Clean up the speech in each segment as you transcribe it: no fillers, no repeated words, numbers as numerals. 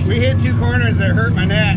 We hit two corners that hurt my neck.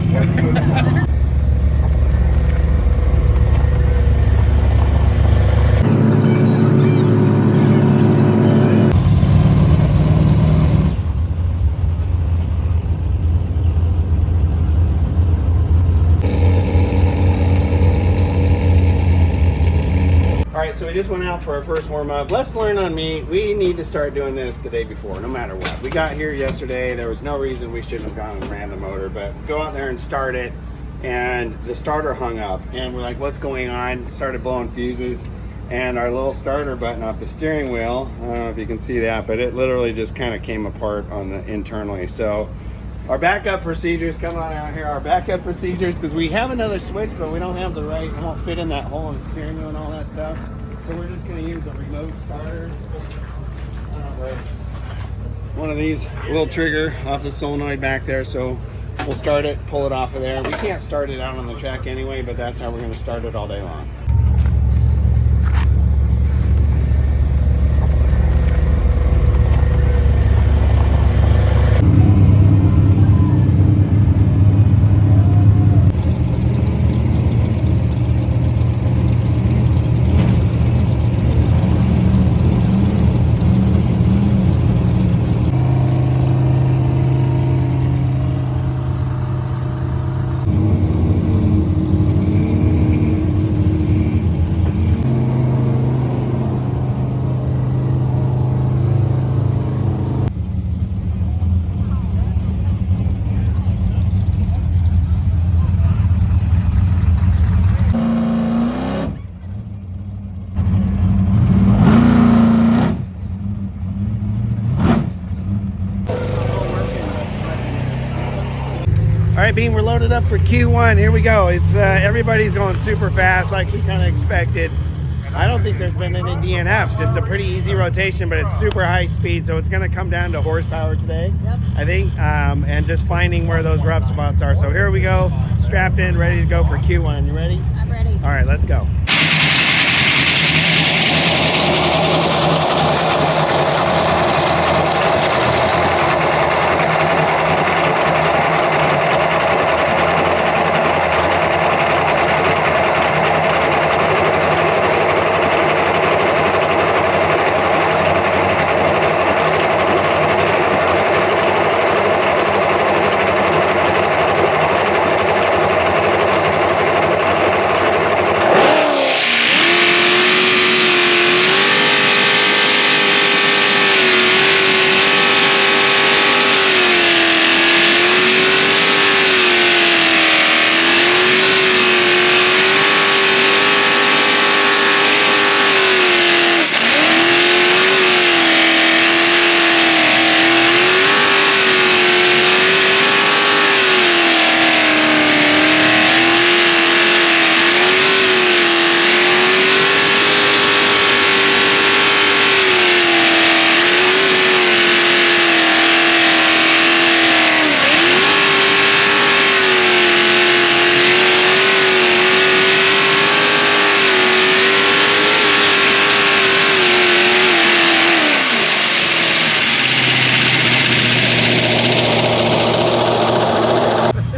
Alright, so we just went out for our first warm-up. Lesson learned on me, we need to start doing this the day before, no matter what. We got here yesterday, there was no reason we shouldn't have gone and ran the motor, but go out there and start it, and the starter hung up. And we're like, what's going on? Started blowing fuses, and our little starter button off the steering wheel, I don't know if you can see that, but it literally just kind of came apart on the internally. So our backup procedures, come on out here, our backup procedures, because we have another switch, but we don't have the right, it won't fit in that hole in the steering wheel and all that stuff. So we're just going to use a remote starter. One of these, little trigger off the solenoid back there, so we'll start it, pull it off of there. We can't start it out on the track anyway, but that's how we're going to start it all day long. All right, Bean, we're loaded up for Q1. Here we go. It's everybody's going super fast like we kind of expected. I don't think there's been any DNFs. It's a pretty easy rotation, but it's super high speed, so it's going to come down to horsepower today, I think, and just finding where those rough spots are. So here we go, strapped in, ready to go for Q1. You ready? I'm ready. All right, let's go.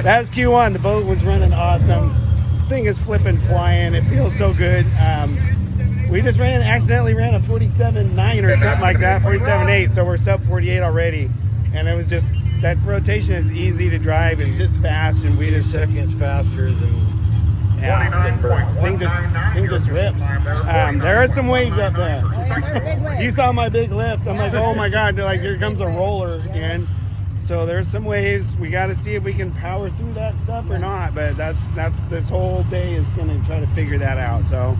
That's Q1. The boat was running awesome. The thing is flipping, flying. It feels so good. We just accidentally ran a 47.9 or something like that, 47.8, so we're sub 48 already. And it was just, that rotation is easy to drive. It's just fast, and we just seconds faster than, yeah, thing just rips. There are some waves up there. You saw my big lift. I'm like, oh my God, like here comes a roller again. So there's some ways. We got to see if we can power through that stuff or not. But that's this whole day is going to try to figure that out. So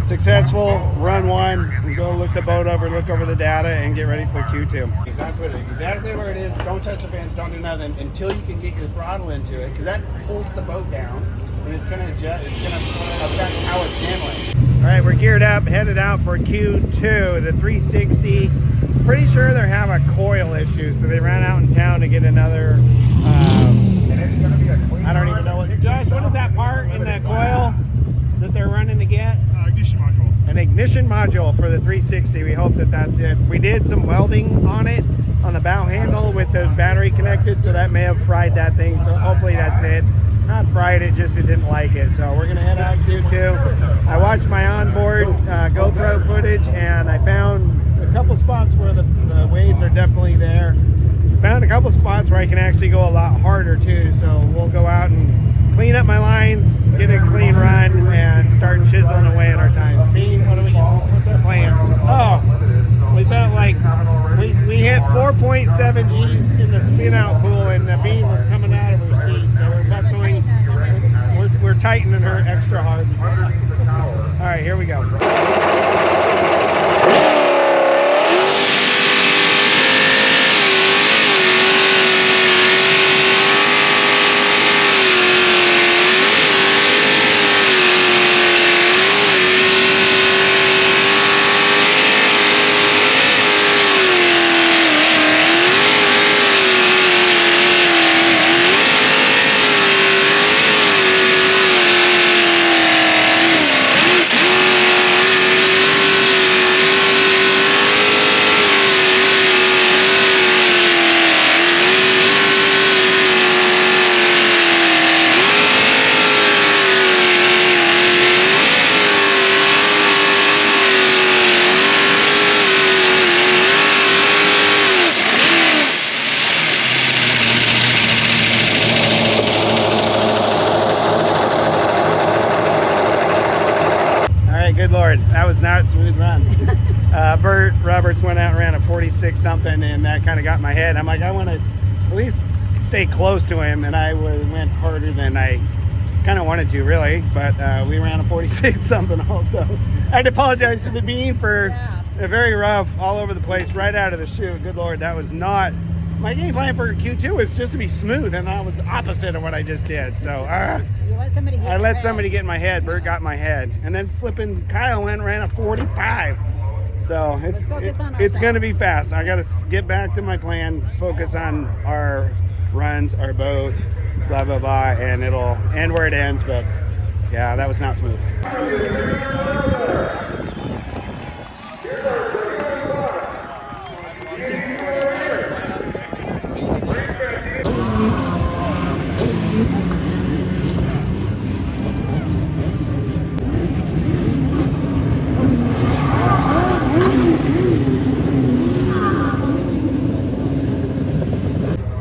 successful run one. We go look the boat over, look over the data, and get ready for Q2. Exactly where it is. Don't touch the fence. Don't do nothing until you can get your throttle into it, because that pulls the boat down, and it's going to adjust. It's going to affect how it's handling. All right, we're geared up, headed out for Q2. The 360. Pretty sure they're having a coil issue, so they ran out in town to get another. I don't even know what. Josh, what is that part in that coil that they're running to get? Ignition module. An ignition ignition module for the 360. We hope that that's it. We did some welding on it, on the bow handle with the battery connected, so that may have fried that thing. So hopefully that's it. Not fried it, just it didn't like it. So we're gonna head out Q2. I watched my onboard GoPro footage, and I found a couple spots where the waves are definitely there. Found a couple spots where I can actually go a lot harder too. So we'll go out and clean up my lines, get a clean run, and start chiseling away at our times. Bean, what's our plan? Oh, we felt like we hit 4.7 G's in the spin out pool, and the bean was coming out of her seat. So we're buckling, we're tightening her extra hard. All right, here we go. Good Lord, that was not a smooth run. Bert Roberts went out and ran a 46 something, and that kind of got in my head. I'm like, I want to at least stay close to him, and I went harder than I kind of wanted to, really. But we ran a 46 something also. I had to apologize to the bean for a very rough, all over the place, right out of the chute. Good Lord, that was not my game plan for Q2 was just to be smooth, and that was the opposite of what I just did. So I let somebody get in my head. Bert got in my head, and then flipping Kyle went and ran a 45. So it's going to be fast. I got to get back to my plan, focus on our runs, our boat, blah blah blah, and it'll end where it ends. But yeah, that was not smooth.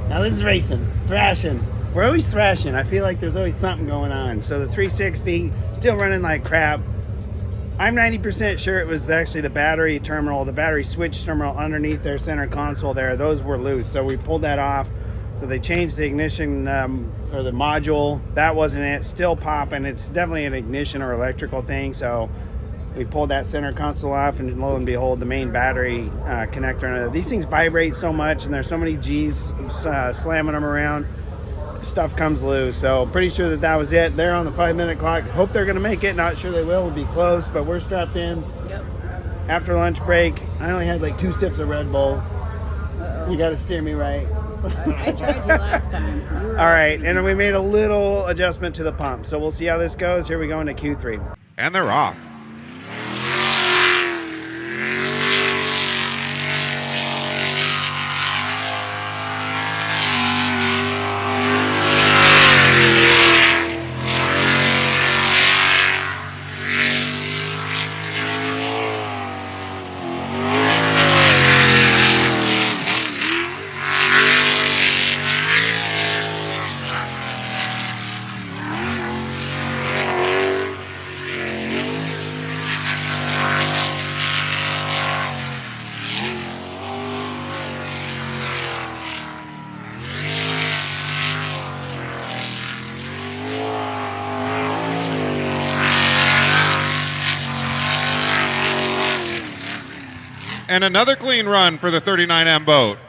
Now this is racing, thrashing. We're always thrashing. I feel like there's always something going on. So the 360 still running like crap. I'm 90% sure it was actually the battery terminal, the battery switch terminal underneath their center console there. Those were loose, so we pulled that off. So they changed the ignition or the module. That wasn't it. Still popping. It's definitely an ignition or electrical thing. So we pulled that center console off, and lo and behold, the main battery connector. These things vibrate so much, and there's so many G's slamming them around. Stuff comes loose. So pretty sure that was it. They're on the 5-minute clock. Hope they're going to make it. Not sure they will. It'll be close, but we're strapped in. Yep. After lunch break, I only had like 2 sips of Red Bull. You got to steer me right. I tried you last time. All right, and we made a little adjustment to the pump. So we'll see how this goes. Here we go into Q3. And they're off. And another clean run for the 39M boat.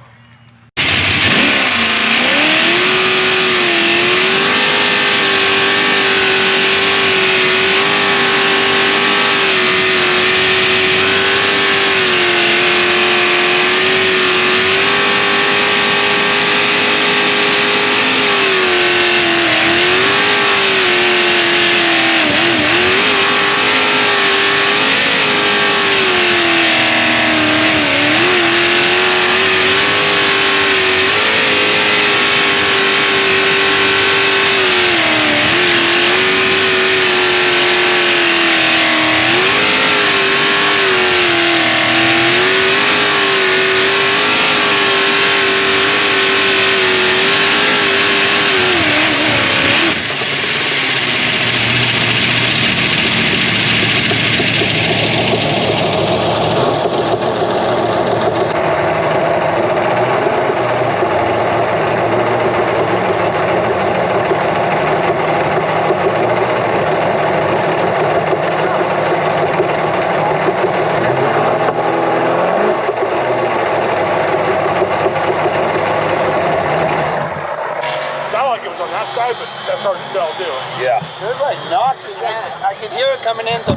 on that side, but that's hard to tell too. Yeah. There's like knocking. I could hear it coming in the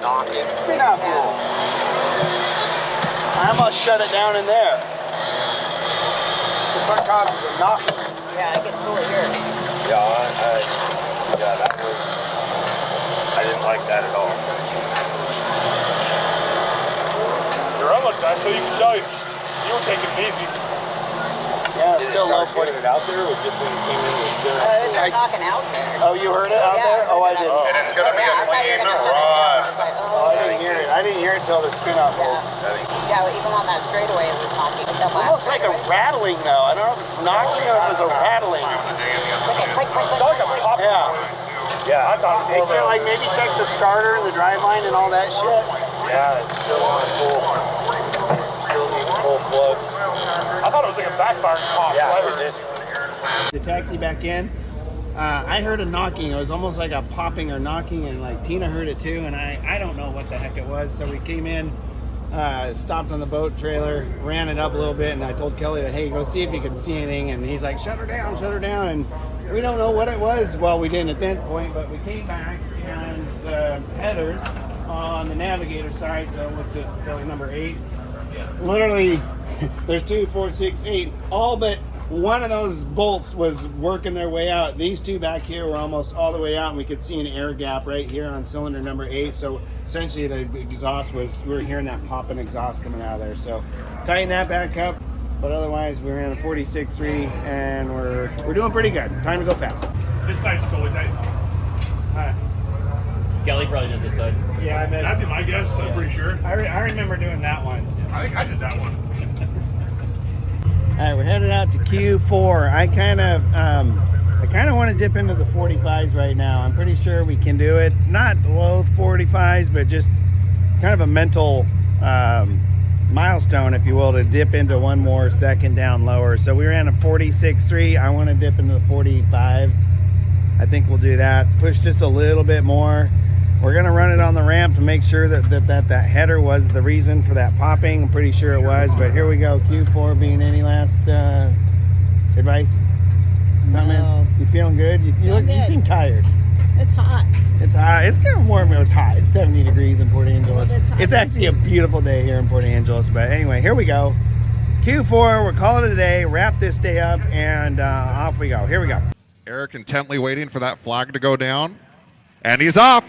knocking. Pretty not cool. I almost shut it down in there. The front causes a knocking. Yeah, I can pull it here. Yeah, that was, I didn't like that at all. Your run looked nice, so you can tell you were taking it easy. Yeah, it's still low 40. It out there, or just when you came in with dinner? It's like knocking out there. Oh, you heard it out there? Oh, I didn't. And it's gonna be a clean run. Oh, I didn't hear it. I didn't hear it till the spin out hole. Yeah, even on that straightaway it was knocking. Almost like a rattling though. I don't know if it's knocking or if it was a rattling. Click, click, click, It's like a pop. Yeah. Yeah. I thought it Hey, was check, like maybe check the starter and the drive line and all that shit. Yeah, it's still on full. Still needs full plug. I thought it was like a backfiring pop. Yeah, So it is. The taxi back in. I heard a knocking. It was almost like a popping or knocking, and like Tina heard it too. And I don't know what the heck it was. So we came in, stopped on the boat trailer, ran it up a little bit, and I told Kelly that, hey, go see if you can see anything. And he's like, shut her down, shut her down. And we don't know what it was. Well, we didn't at that point, but we came back and the headers on the navigator side. So what's this? Kelly number 8. Literally, there's 2, 4, 6, 8. All but one of those bolts was working their way out. These two back here were almost all the way out, and we could see an air gap right here on cylinder number 8. So essentially, the exhaust was, we were hearing that popping exhaust coming out of there. So tighten that back up. But otherwise, we ran a 46.3, and we're doing pretty good. Time to go fast. this side's totally tight. Kelly probably did this side. Yeah, I bet. That'd be my guess. I'm pretty sure. I remember doing that one. I think I did that one. All right, we're headed out to Q4. I kind of want to dip into the 45s right now. I'm pretty sure we can do it. Not low 45s, but just kind of a mental milestone, if you will, to dip into one more second down lower. So we ran a 46.3. I want to dip into the 45s. I think we'll do that. Push just a little bit more. We're gonna run it on the ramp to make sure that header was the reason for that popping. I'm pretty sure it was, but here we go. Q4 being any last advice? No. You feeling good? You good. seem tired. It's hot. It's hot. It's kind of warm. It's hot. It's 70 degrees in Port Angeles. Well, it's hot. It's actually a beautiful day here in Port Angeles. But anyway, here we go. Q4. We're calling it a day. Wrap this day up, and off we go. Here we go. Eric intently waiting for that flag to go down. And he's off.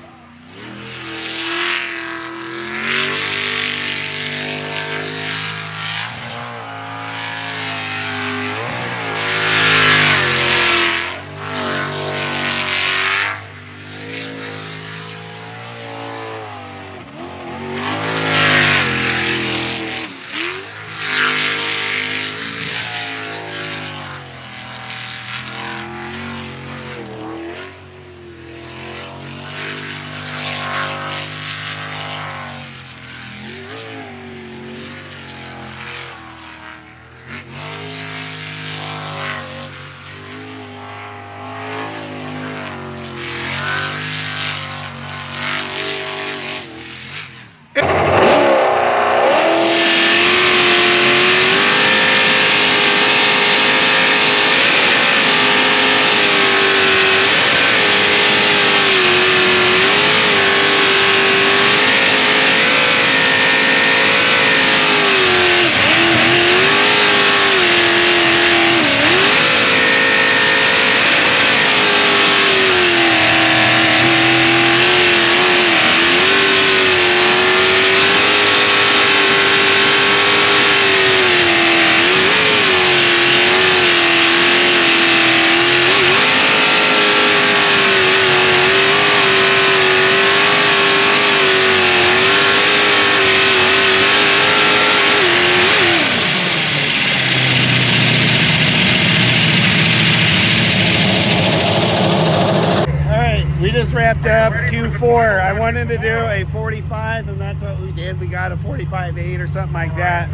Wrapped up Q4. I wanted to do a 45, and that's what we did. We got a 45.8 or something like that,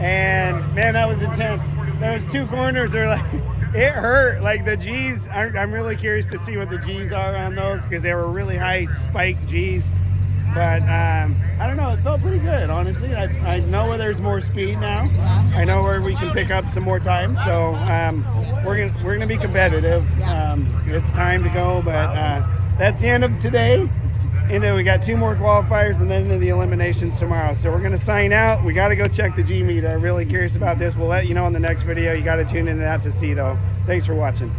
and man, that was intense. Those two corners are like, it hurt. Like the G's, I'm really curious to see what the G's are on those, because they were really high spike G's. But I don't know, it felt pretty good, honestly. I know where there's more speed now. I know where we can pick up some more time, so we're gonna be competitive. It's time to go, but that's the end of today. And then we got 2 more qualifiers and then into the eliminations tomorrow. So we're gonna sign out. We gotta go check the G meet. I'm really curious about this. We'll let you know in the next video. You gotta tune into that to see though. Thanks for watching.